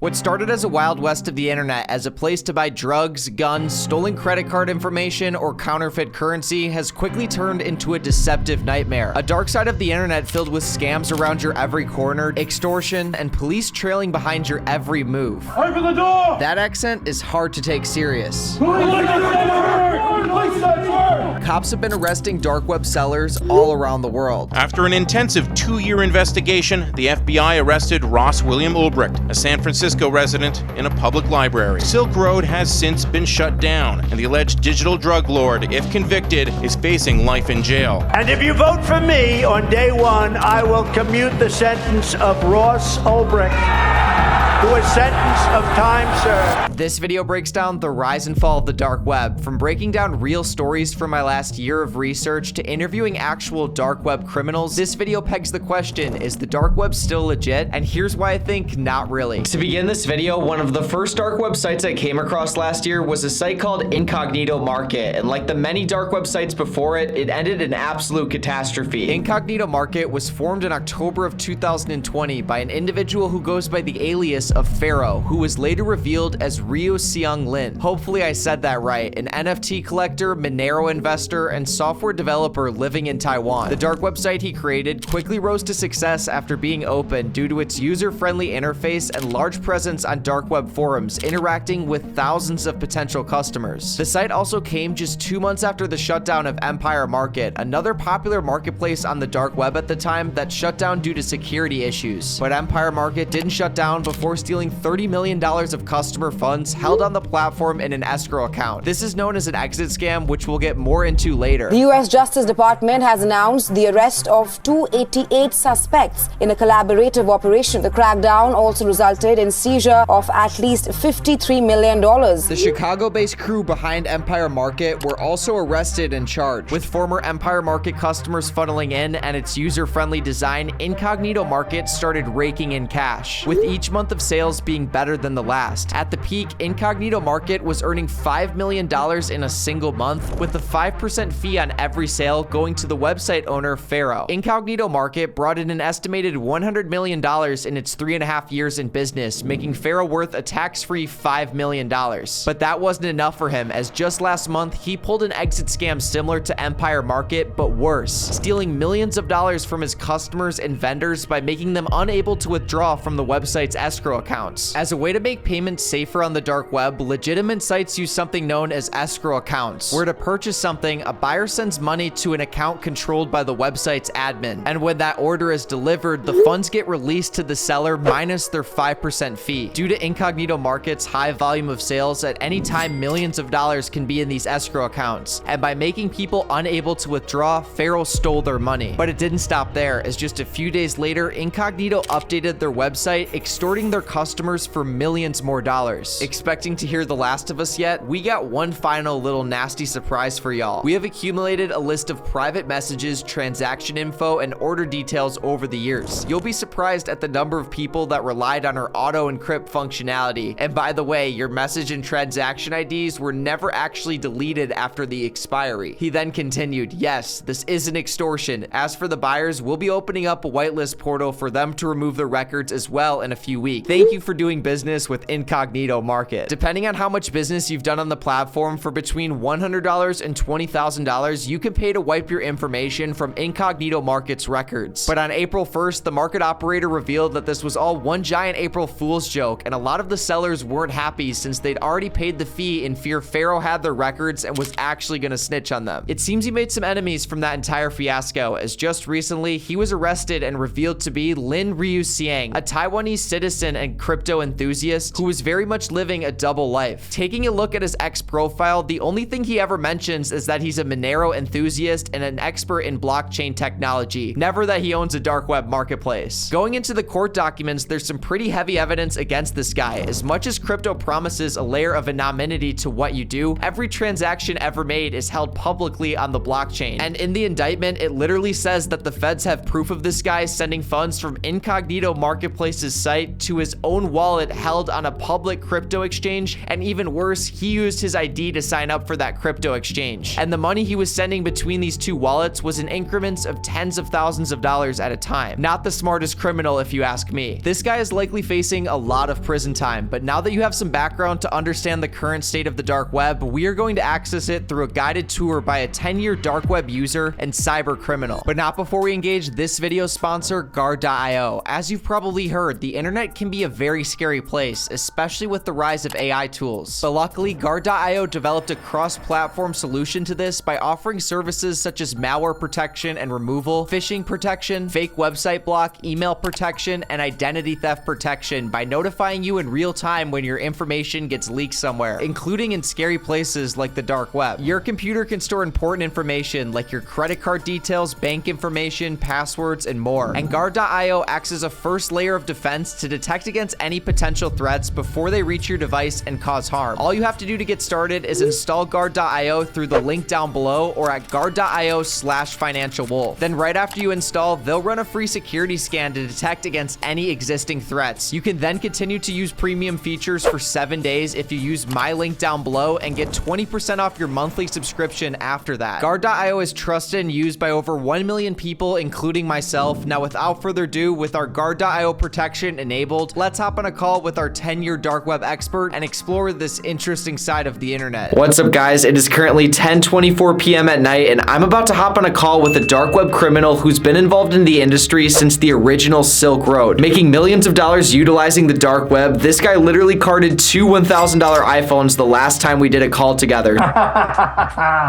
What started as a wild west of the internet as a place to buy drugs, guns, stolen credit card information, or counterfeit currency has quickly turned into a deceptive nightmare. A dark side of the internet filled with scams around your every corner, extortion, and police trailing behind your every move. Open the door! That accent is hard to take serious. Cops have been arresting dark web sellers all around the world. After an intensive 2-year investigation, the FBI arrested Ross William Ulbricht, a San Francisco resident, in a public library. Silk Road has since been shut down, and the alleged digital drug lord, if convicted, is facing life in jail. And if you vote for me on day one, I will commute the sentence of Ross Ulbricht to a sentence of time served. This video breaks down the rise and fall of the dark web, from breaking down real stories from my last year of research to interviewing actual dark web criminals. This video pegs the question, is the dark web still legit? And here's why I think not really. To begin this video, one of the first dark web sites I came across last year was a site called Incognito Market, and like the many dark web sites before it, it ended in absolute catastrophe. Incognito Market was formed in October of 2020 by an individual who goes by the alias of Pharaoh, who was later revealed as Ryo Seung Lin. Hopefully I said that right, an NFT collector, Monero investor, and software developer living in Taiwan. The dark website he created quickly rose to success after being opened due to its user-friendly interface and large presence on dark web forums, interacting with thousands of potential customers. The site also came just 2 months after the shutdown of Empire Market, another popular marketplace on the dark web at the time that shut down due to security issues. But Empire Market didn't shut down before stealing $30 million of customer funds held on the platform in an escrow account. This is known as an exit scam, which we'll get more into later. The U.S. Justice Department has announced the arrest of 288 suspects in a collaborative operation. The crackdown also resulted in seizure of at least $53 million. The Chicago-based crew behind Empire Market were also arrested and charged. With former Empire Market customers funneling in and its user-friendly design, Incognito Market started raking in cash, with each month of sales being better than the last. At the peak, Incognito Market was earning $5 million in a single month, with a 5% fee on every sale going to the website owner Pharaoh. Incognito Market brought in an estimated $100 million in its 3.5 years in business, making Pharaoh worth a tax-free $5 million. But that wasn't enough for him, as just last month, he pulled an exit scam similar to Empire Market, but worse, stealing millions of dollars from his customers and vendors by making them unable to withdraw from the website's escrow accounts. As a way to make payments safer on the dark web, legitimate sites use something known as escrow accounts, where to purchase something, a buyer sends money to an account controlled by the website's admin, and when that order is delivered, the funds get released to the seller minus their 5% fee. Due to Incognito Market's high volume of sales, at any time millions of dollars can be in these escrow accounts, and by making people unable to withdraw, Pharaoh stole their money. But it didn't stop there, as just a few days later, Incognito updated their website, extorting their customers for millions more dollars. Expecting to hear The Last of Us yet? We got one final little nasty surprise for y'all. We have accumulated a list of private messages, transaction info, and order details over the years. You'll be surprised at the number of people that relied on our auto encrypt functionality. And by the way, your message and transaction IDs were never actually deleted after the expiry. He then continued, yes, this is an extortion. As for the buyers, we'll be opening up a whitelist portal for them to remove their records as well in a few weeks. Thank you for doing business with Incognito Market. Depending on how much business you've done on the platform, for between $100 and $20,000, you can pay to wipe your information from Incognito Market's records. But on April 1st, the market operator revealed that this was all one giant April Fool's joke, and a lot of the sellers weren't happy since they'd already paid the fee in fear Pharaoh had their records and was actually gonna snitch on them. It seems he made some enemies from that entire fiasco, as just recently, he was arrested and revealed to be Lin Ryu Seung, a Taiwanese citizen and crypto enthusiast who was very much living a double life. Taking a look at his X profile, the only thing he ever mentions is that he's a Monero enthusiast and an expert in blockchain technology, never that he owns a dark web marketplace. Going into the court documents, there's some pretty heavy evidence against this guy. As much as crypto promises a layer of anonymity to what you do, every transaction ever made is held publicly on the blockchain. And in the indictment, it literally says that the feds have proof of this guy sending funds from Incognito Marketplace's site to his his own wallet held on a public crypto exchange, and even worse, he used his ID to sign up for that crypto exchange. And the money he was sending between these two wallets was in increments of tens of thousands of dollars at a time. Not the smartest criminal, if you ask me. This guy is likely facing a lot of prison time, but now that you have some background to understand the current state of the dark web, we are going to access it through a guided tour by a 10-year dark web user and cyber criminal. But not before we engage this video's sponsor, Guard.io. As you've probably heard, the internet can be a very scary place, especially with the rise of AI tools. But luckily, Guard.io developed a cross-platform solution to this by offering services such as malware protection and removal, phishing protection, fake website block, email protection, and identity theft protection by notifying you in real time when your information gets leaked somewhere, including in scary places like the dark web. Your computer can store important information like your credit card details, bank information, passwords, and more. And Guard.io acts as a first layer of defense to detect against any potential threats before they reach your device and cause harm. All you have to do to get started is install Guard.io through the link down below or at guard.io/financialwolf. Then right after you install, they'll run a free security scan to detect against any existing threats. You can then continue to use premium features for 7 days if you use my link down below and get 20% off your monthly subscription after that. Guard.io is trusted and used by over 1 million people, including myself. Now, without further ado, with our Guard.io protection enabled, let's hop on a call with our 10-year dark web expert and explore this interesting side of the internet. What's up, guys? It is currently 10:24 p.m. at night, and I'm about to hop on a call with a dark web criminal who's been involved in the industry since the original Silk Road, making millions of dollars utilizing the dark web. This guy literally carded 2 $1,000 iPhones the last time we did a call together.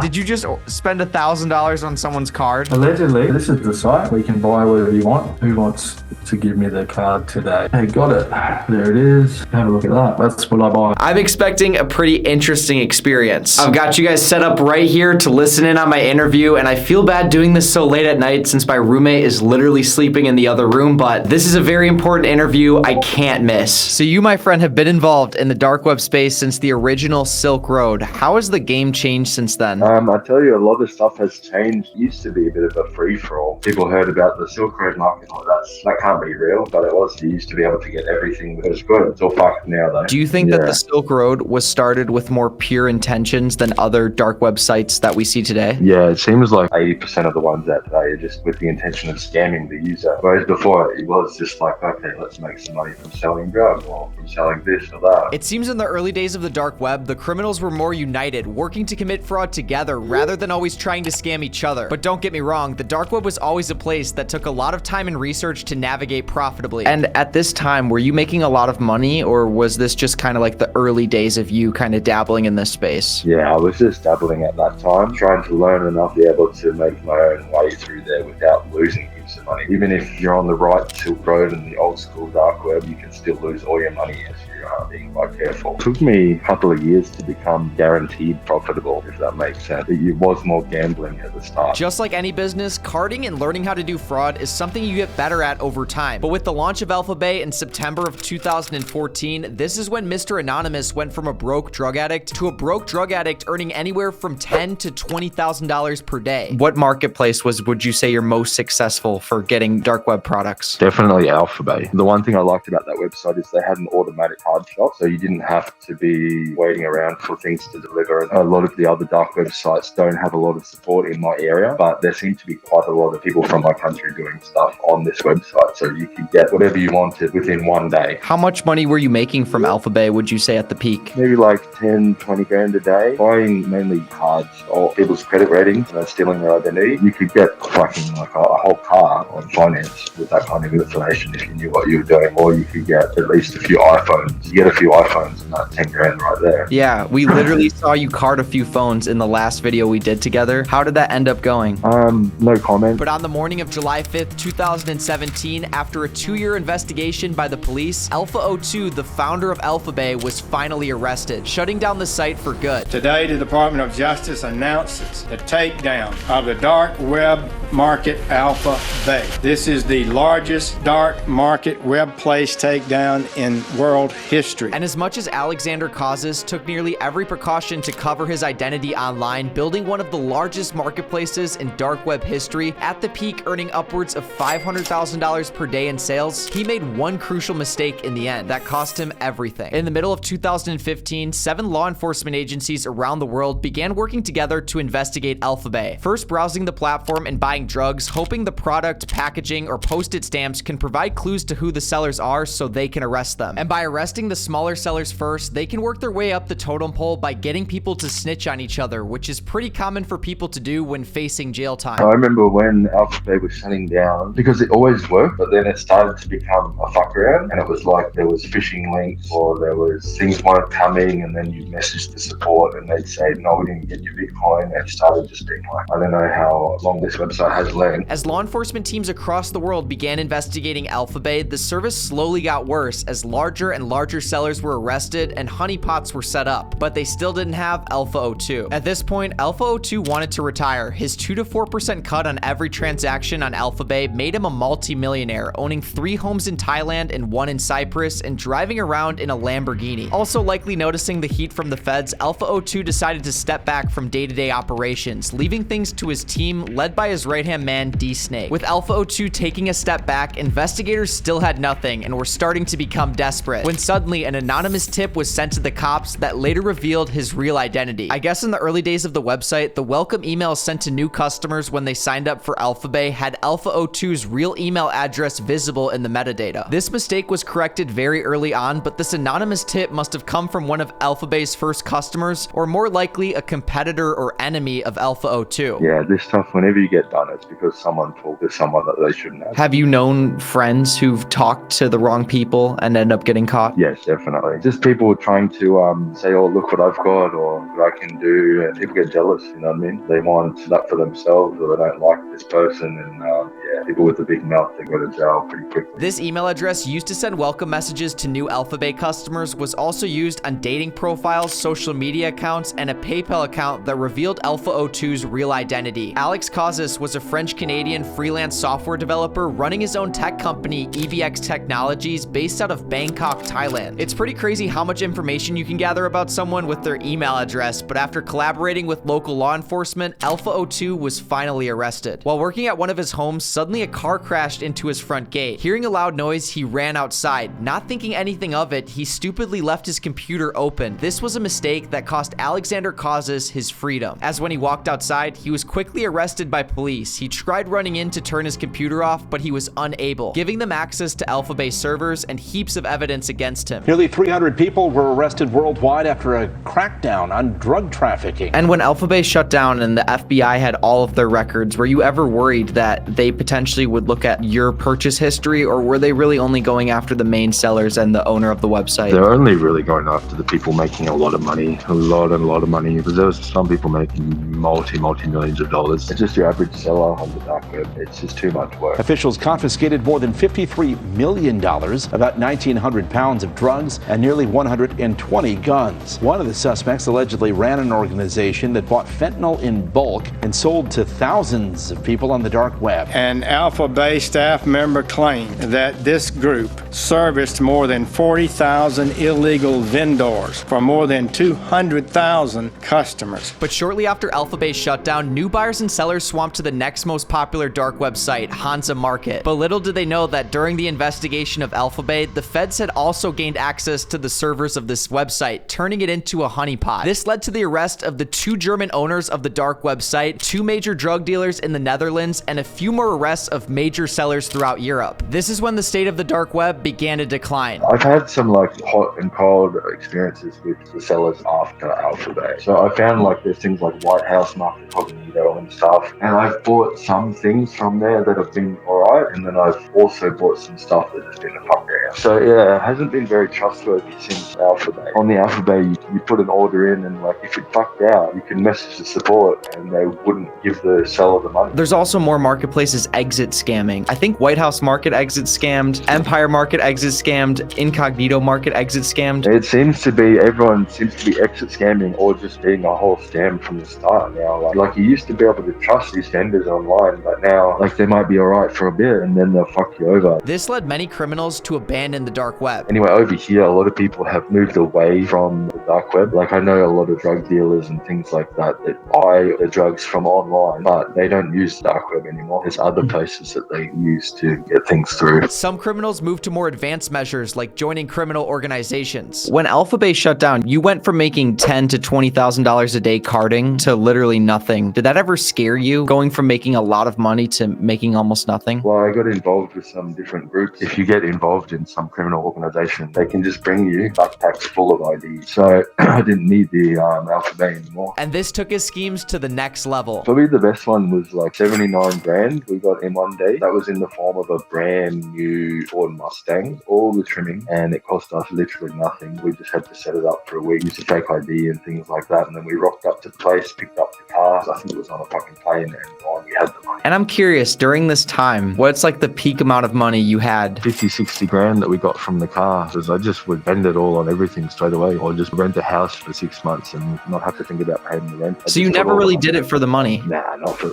Did you just spend $1,000 on someone's card? Allegedly. This is the site where you can buy whatever you want. Who wants to give me the card today? Hey, got it. There it is. Have a look at that. That's what I buy. I'm expecting a pretty interesting experience. I've got you guys set up right here to listen in on my interview, and I feel bad doing this so late at night since my roommate is literally sleeping in the other room, but this is a very important interview I can't miss. So you, my friend, have been involved in the dark web space since the original Silk Road. How has the game changed since then? I tell you, a lot of stuff has changed. It used to be a bit of a free-for-all. People heard about the Silk Road market. Oh, that can't be real, but it was. You used to be able to get everything that was good. It's all fucked now, though. Do you think that the Silk Road was started with more pure intentions than other dark web sites that we see today? Yeah, it seems like 80% of the ones out today are just with the intention of scamming the user. Whereas before, it was just like, okay, let's make some money from selling drugs or from selling this or that. It seems in the early days of the dark web, the criminals were more united, working to commit fraud together rather than always trying to scam each other. But don't get me wrong, the dark web was always a place that took a lot of time and research to navigate profitably. And at this time, were you making a lot of money, or was this just kind of like the early days of you kind of dabbling in this space? Yeah, I was just dabbling at that time, trying to learn enough to be able to make my own way through there without losing heaps of money. Even if you're on the right Silk Road and the old school dark web, you can still lose all your money if you are being quite careful. It took me a couple of years to become guaranteed profitable, if that makes sense. It was more gambling at the start. Just like any business, carding and learning how to do fraud is something you get better at over time. But with the launch of AlphaBay in September of 2014, this is when Mr. Anonymous went from a broke drug addict to a broke drug addict earning anywhere from $10,000 to $20,000 per day. What marketplace would you say you're most successful for getting dark web products? Definitely AlphaBay. The one thing I liked about that website is they had an automatic card shop, so you didn't have to be waiting around for things to deliver. A lot of the other dark websites don't have a lot of support in my area, but there seem to be quite a lot of people from my country doing stuff on this website, so you could get whatever you wanted within one day. How much money were you making from AlphaBay, would you say, at the peak? Maybe like 10, 20 grand a day, buying mainly cards or people's credit ratings and stealing their identity. You could get fucking like a whole car on finance with that kind of information if you knew what you were doing, or you could get at least a few iPhones. You get a few iPhones and that's 10 grand right there. Yeah, we literally saw you card a few phones in the last video we did together. How did that end up going? No comment. But on the morning of July 5th, 2017, after a 2-year investigation by the police, Alpha02, the founder of AlphaBay, was finally arrested, shutting down the site for good. Today, the Department of Justice announces the takedown of the dark web market AlphaBay. Bay. This is the largest dark market web place takedown in world history. And as much as Alexander Causes took nearly every precaution to cover his identity online, building one of the largest marketplaces in dark web history, at the peak earning upwards of $500,000 per day in sales, he made one crucial mistake in the end that cost him everything. In the middle of 2015, 7 law enforcement agencies around the world began working together to investigate Alphabay. First browsing the platform and buying drugs, hoping the product, packaging, or postage stamps can provide clues to who the sellers are so they can arrest them. And by arresting the smaller sellers first, they can work their way up the totem pole by getting people to snitch on each other, which is pretty common for people to do when facing jail time. I remember when Alphabay was shutting down, because it always worked, but then it started to become a fuck around, and it was like there was phishing links or there was things weren't coming, and then you message the support and they'd say, no, we didn't get your Bitcoin, and it started just being like, I don't know how long this website has learned. As law enforcement teams across the world began investigating Alphabay, the service slowly got worse as larger and larger sellers were arrested and honeypots were set up, but they still didn't have Alpha 02. At this point, Alpha 02 wanted to retire. His 2 to 4% cut on every transaction on Alphabay made him a multi-millionaire, owning 3 homes in Thailand and 1 in Cyprus and driving around in a Lamborghini. Also likely noticing the heat from the feds, Alpha 02 decided to step back from day-to-day operations, leaving things to his team led by his right-hand man, D-Snake. With Alpha 02 taking a step back, investigators still had nothing and were starting to become desperate, when suddenly an anonymous tip was sent to the cops that later revealed his real identity. I guess in the early days of the website, the welcome emails sent to new customers when they signed up for Alphabay had Alpha 02's real email address visible in the metadata. This mistake was corrected very early on, but this anonymous tip must have come from one of Alphabay's first customers, or more likely a competitor or enemy of Alpha 02. Yeah, this stuff, whenever you get done, it's because someone talked to someone that they shouldn't have. Have you known friends who've talked to the wrong people and end up getting caught? Yes, definitely. Just people trying to say, oh, look what I've got or what I can do, and people get jealous, you know what I mean? They want that for themselves, or they don't like this person, and yeah, people with a big mouth, they go to jail pretty quickly. This email address used to send welcome messages to new Alphabay customers was also used on dating profiles, social media accounts, and a PayPal account that revealed Alpha 02's real identity. Alex Causes was a French-Canadian freelance software developer running his own tech company, EVX Technologies, based out of Bangkok, Thailand. It's pretty crazy how much information you can gather about someone with their email address, but after collaborating with local law enforcement, Alpha 02 was finally arrested. While working at one of his homes, suddenly a car crashed into his front gate. Hearing a loud noise, he ran outside. Not thinking anything of it, he stupidly left his computer open. This was a mistake that cost Alexander Causes his freedom, as when he walked outside, he was quickly arrested by police. He tried running in to turn his computer off, but he was unable, giving them access to Alphabay servers and heaps of evidence against him. Nearly 300 people were arrested worldwide after a crackdown on drug trafficking. And when Alphabay shut down and the FBI had all of their records, were you ever worried that they potentially would look at your purchase history, or were they really only going after the main sellers and the owner of the website? They're only really going after the people making a lot of money, a lot of money, because there was some people making multi-millions of dollars. It's just your average seller on the dark web. It's just too much work. Officials confiscated more than $53 million, about 1,900 pounds of drugs, and nearly 120 guns. One of the suspects allegedly ran an organization that bought fentanyl in bulk and sold to thousands of people on the dark web. An Alphabay staff member claimed that this group serviced more than 40,000 illegal vendors for more than 200,000 customers. But shortly after Alphabay's shutdown, new buyers and sellers swamped to the next most popular dark web site, Hansa Market. But little did they know that during the investigation of Alphabay, the feds had also gained access to the servers of this website, turning it into a honeypot. This led to the arrest of the 2 German owners of the dark website, 2 major drug dealers in the Netherlands, and a few more arrests of major sellers throughout Europe. This is when the state of the dark web began to decline. I've had some like hot and cold experiences with the sellers after Alphabay. So I found like there's things like White House Market Cognito and stuff, and I've bought some things from there that have been alright, and then I've also bought some stuff that has been a fuck around. now. So yeah, it hasn't been very trustworthy since Alpha Bay. On the Alpha Bay, you put an order in, and like if it fucked out, you can message the support and they wouldn't give the seller the money. There's also more marketplaces exit scamming. I think White House Market exit scammed, Empire Market exit scammed, Incognito Market exit scammed. It seems to be, everyone seems to be exit scamming or just being a whole scam from the start now. Like you used to be able to trust these vendors online, but now like they might be alright for a bit and then they'll fuck you over. This led many criminals to abandon the dark web. Anyway, over here, a lot of people have moved away from the dark web. Like I know a lot of drug dealers and things like that buy the drugs from online, but they don't use the dark web anymore. There's other places that they use to get things through. Some criminals moved to more advanced measures like joining criminal organizations. When Alpha Bay shut down, you went from making $10,000 to $20,000 a day carding to literally nothing. Did that ever scare you, going from making a lot of money to making almost nothing? Well, I got involved with some different groups. If you get involved in some criminal organization, they can just bring you backpacks full of IDs. So I didn't need the Alpha Bay anymore. And this took his schemes to the next level. Probably the best one was like 79 grand we got in one day. That was in the form of a brand new Ford Mustang, all the trimming, and it cost us literally nothing. We just had to set it up for a week, use a fake ID and things like that, and then we rocked up to the place, picked up the car. I think it was on a fucking plane, and we had the money. And I'm curious, during this time, what's like the peak amount of money you had? 50, 60 grand that we got from the car, because I just would spend it all on everything straight away, or just rent a house for 6 months and not have to think about paying the rent. So you never really did it for the money? Nah,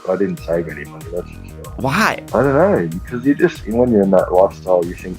I didn't save any money, that's for sure. Why? I don't know, because when you're in that lifestyle, you think,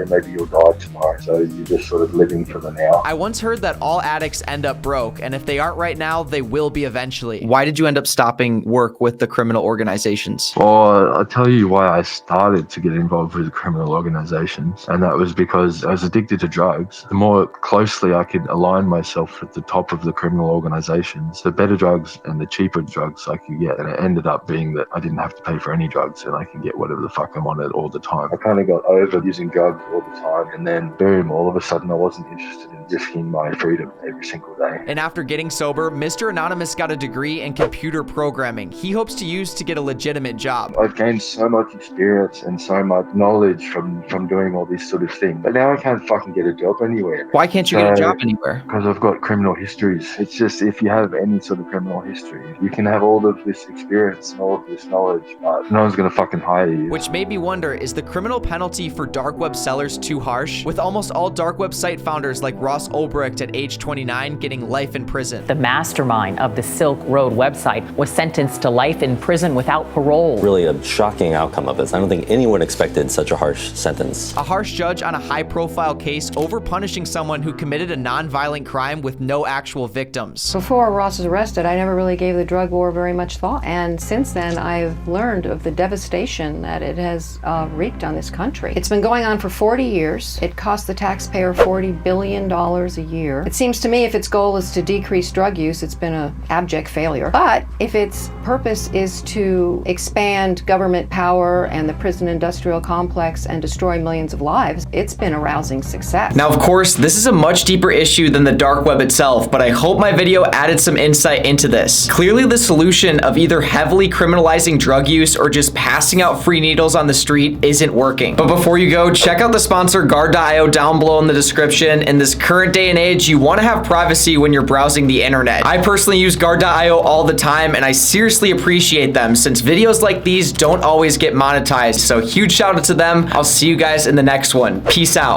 maybe you'll die tomorrow, so you're just sort of living for the now. I once heard that all addicts end up broke, and if they aren't right now, they will be eventually. Why did you end up stopping work with the criminal organizations? Well, I'll tell you why I started to get involved with criminal organizations, and that was because I was addicted to drugs. The more closely I could align myself with the top of the criminal organizations, the better drugs and the cheaper drugs I could get, and it ended up being that I didn't have to pay for any drugs and I could get whatever the fuck I wanted all the time. I kind of got over using drugs all the time, and then boom, all of a sudden I wasn't interested in risking my freedom every single day. And after getting sober, Mr. Anonymous got a degree in computer programming he hopes to use to get a legitimate job. I've gained so much experience and so much knowledge from doing all these sort of things, but now I can't fucking get a job anywhere. Why can't you get a job anywhere? Because I've got criminal histories. It's just, if you have any sort of criminal history, you can have all of this experience and all of this knowledge, but no one's gonna fucking hire you. Which made me wonder, is the criminal penalty for dark web sellers too harsh? With almost all dark web site founders like Ross Ulbricht at age 29 getting life in prison. The mastermind of the Silk Road website was sentenced to life in prison without parole. Really a shocking outcome of this. I don't think anyone expected such a harsh sentence. A harsh judge on a high-profile case over punishing someone who committed a non-violent crime with no actual victims. Before Ross was arrested, I never really gave the drug war very much thought. And since then, I've learned of the devastation that it has wreaked on this country. It's been going on for 40 years. It costs the taxpayer $40 billion a year. It seems to me if its goal is to decrease drug use, it's been an abject failure. But if its purpose is to expand government power and the prison industrial complex and destroy millions of lives, it's been a rousing success. Now, of course, this is a much deeper issue than the dark web itself, but I hope my video added some insight into this. Clearly, the solution of either heavily criminalizing drug use or just passing out free needles on the street isn't working. But before you go, check out the sponsor Guard.io down below in the description. In this current day and age, you want to have privacy when you're browsing the internet. I personally use Guard.io all the time, and I seriously appreciate them since videos like these don't always get monetized. So huge shout out to them. I'll see you guys in the next one. Peace out.